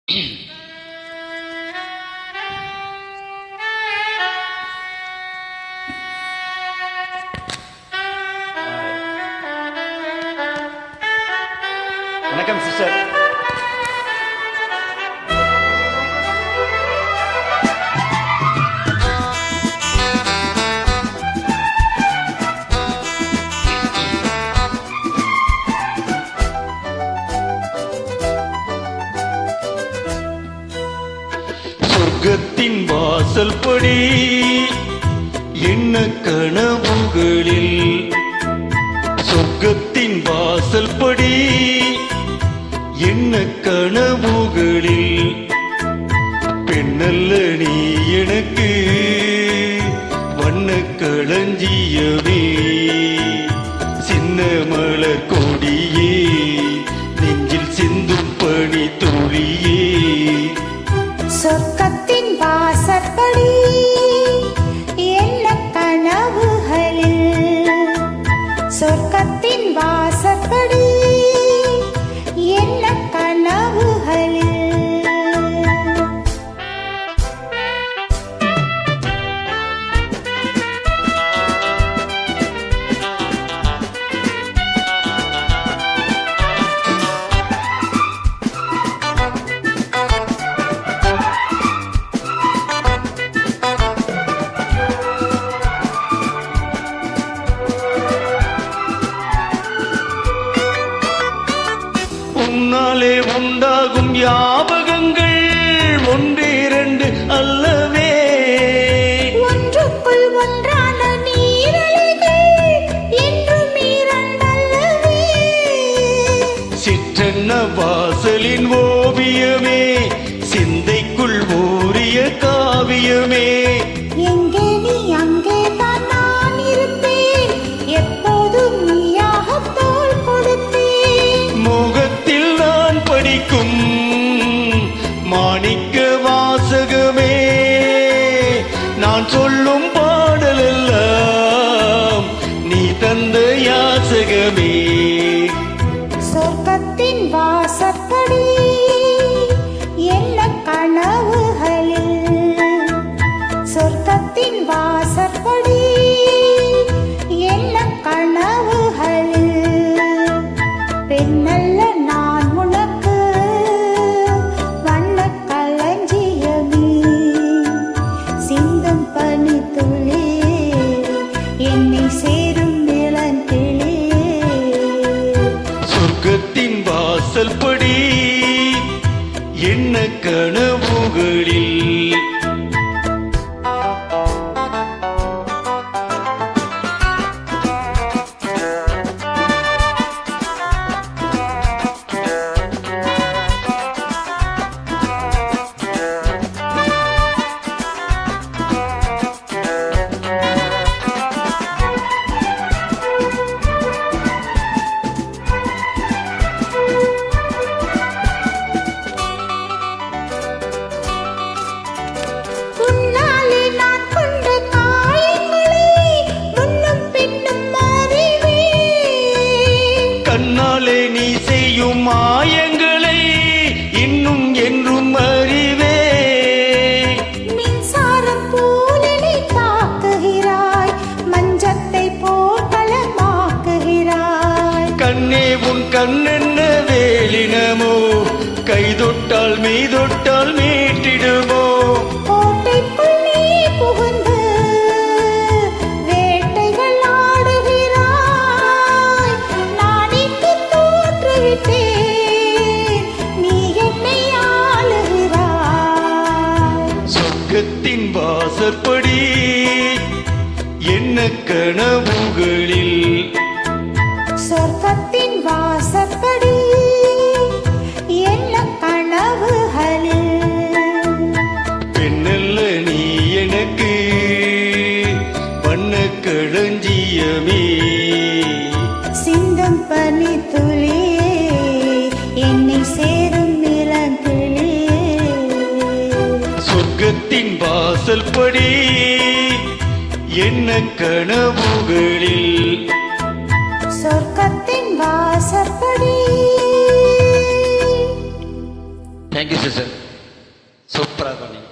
வணக்கம் சிஸ்டர். சொர்க்கத்தின் வாசல் படி என்ன கனவுகளில், சொர்க்கத்தின் வாசல் படி என்ன கனவுகளில், பெண்ணல்ல நீ எனக்கு வண்ண களஞ்சியமே, சின்ன மலர் கொடியே நெஞ்சில் சிந்தும் பனி துளியே. சொர்க்கத்தின் வாசற்படி என்ன கனவுகளில், சொர்க்கத்தின் வாசற்படி என்ன கனவுகளில். உன்னாலே உண்டாகும் ஞாபகங்கள் ஒன்றிரண்டு அல்லவே, ஒன்றுக்குள் ஒன்றான நீரலைகள் என்றும் இரண்டல்லவே. சிற்றன்ன வாசலின் ஓவியமே, சிந்தைக்குள் ஊறிய காவியமே. எங்கே நீ அங்கே தான் நான் இருப்பேன், எப்போதும் நீயாக தோள் கொடுப்பேன். முகத்தில் நான் படிக்கும் மாணிக்க வாசகமே, நான் சொல்லும் பாடலெல்லாம் நீ தந்த யாசகமே. சொர்க்கத்தின் வாசற்படி என்ன கனவுகளில், சொர்க்கத்தின் வாசற்படி என்ன கனவுகளில், பெண்ணல்ல நான் உனக்கு வண்ண களஞ்சியமே, சிந்தும் பனி துளி என்னை சேரும் இளங்கிளி. சொர்க்கத்தின் வாசல் படி என்ன கனவுகளில். உன்னாலே நான் கொண்ட காயங்களை முன்னும் பின்னும் அறிவேன். கண்ணாலே நீ செய்யும் மாயங்களை இன்னும் என்றும் அறிவே. மின்சாரம் போல் என்னை தாக்குகிறாய், மஞ்சத்தை போல் களமாக்குகிறாய். கண்ணே உன் கண்ணென்ன வேலினமோ, கை தொட்டால் மெய் தொட்டால் மீட்டிடுமோ. கோட்டைக்குள் நீ புகுந்து வேட்டைகள் ஆடுகிறாய், நான் இங்கு தோற்றுவிட்டேன், நீ என்னை ஆளுகிறாய். சொர்க்கத்தின் வாசற்படி என்ன கனவுகளில், சொர்க்கத்தின் வாசற்படி என்ன கனவுகளில், பெண்ணல்ல நீ எனக்கு வண்ண களஞ்சியமே, சிந்தும் பனி துளி என்னை சேரும் இளங்கிளி. சொர்க்கத்தின் வாசல் படி என்ன கனவுகளில், சொர்க்கத்தின் வாசற்படி. தேங்க்யூ. தேங்க்யூ சார் சூப்பராக பண்ணீங்க